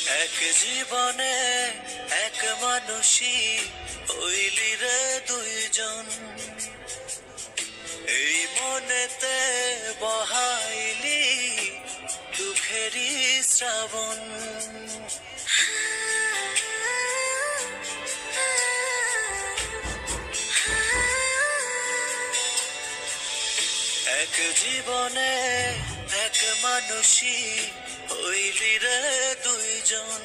এক জীবনে এক মানুষই হইলি রে দুইজন, এই মনেতে বহাইলি দুঃখেরই শ্রাবণ। এক জীবনে এক মানুষই হইলি রে দুইজন,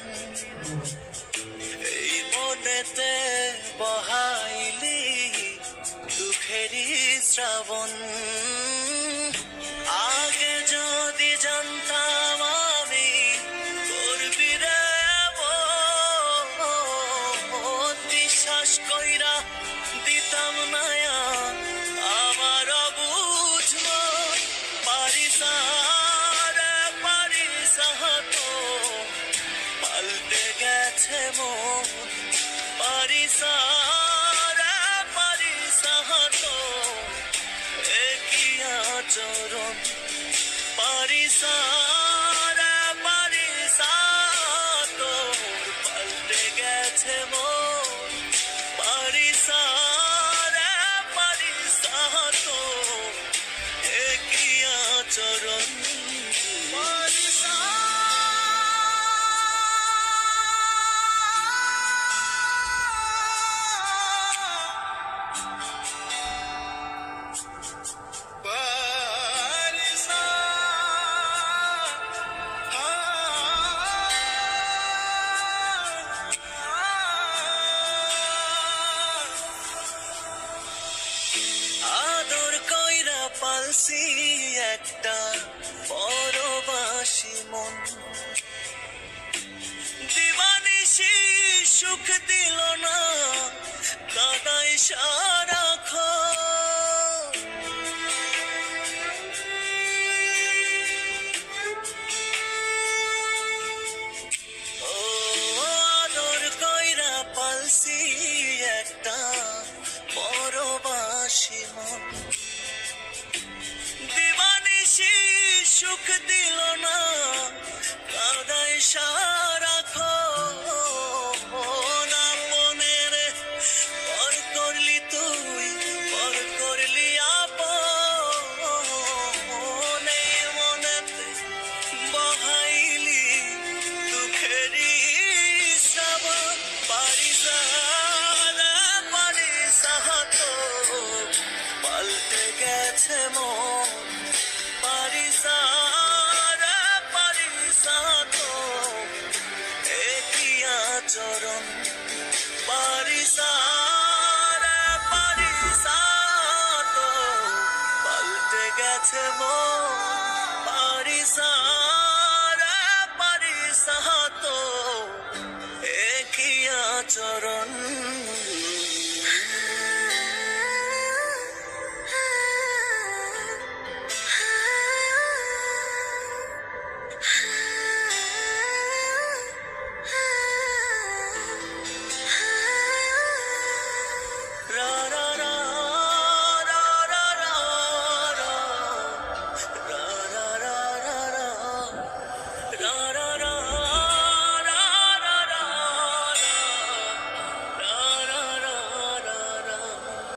এই মনেতে বহাইলি দুঃখেরই শ্রাবণ। আগে যদি জানতাম আমি করবি রে এমন, বিশ্বাস কইরা দিতাম না আমার অবুঝ মন। পারিস রে পারিস তো পাল্টে গেছে মন, পারিস রে পারিস তো একই আচরণ। পারিস রে পারিস তো পাল্টে গেছে মন, পারিস রে পারিস তো একই আচরণ। পারিস আদর কইরা পালছি একটা পরবাসী মন, দিবানিশি সুখ দিল না কাদাই সারাক্ষণ। ও আদর কইরা পালছি একটা পরবাসী মন, দিবানিশি সুখ দিল না কাদাই সারাক্ষণ। আপনের পর করলি তুই, পর করলি আপন, এই মনেতে বহাইলি দুঃখেরই শ্রাবণ। পারিস রে পারিস তো পাল্টে গেছে মন, পারিস রে পারিস তো একই আচরণ। পারিস রে পারিস তো পাল্টে গেছে মন,